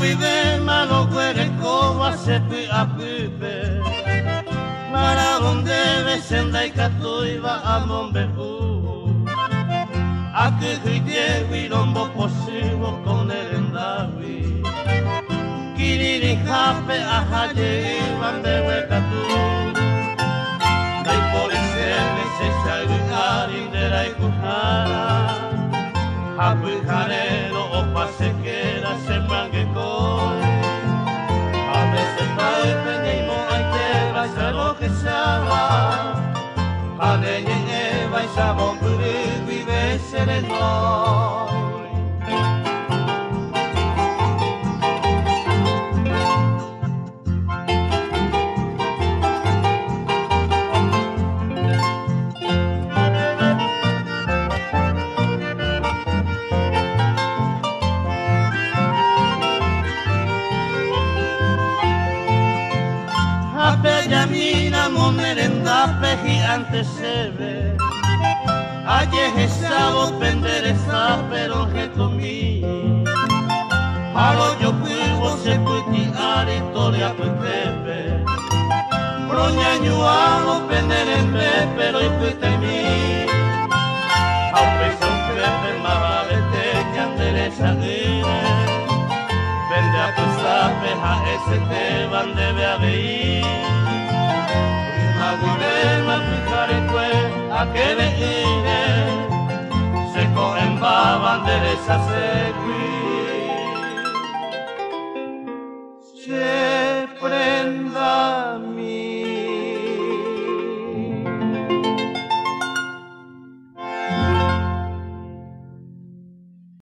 vive malo cuere como se pi a pipe. Para donde besenda y catuiva a mombe Aquí huite huirombo posible con el endavi. Kiriri jape a haye iban de huecatú. Dai por ese se salgari de la icujara. Hapu jarero o pasequera se manguecó. A veces trae peñimo hay que vaya lo que sabe. Hane nye vai sabon puri vive sereno. Bella mina monerenda peji antes se ve. Ayer estaba pender esta pero que comí. Halo yo puedo se puti aritoria putepe. Broña ñuano pender en pero y puite mi. Aunque son pepe maravete que anderesa ire. Vende a tu sapeja ese te van debe a veir. Agudema picarecue a que veine se cogen banderas a seguir.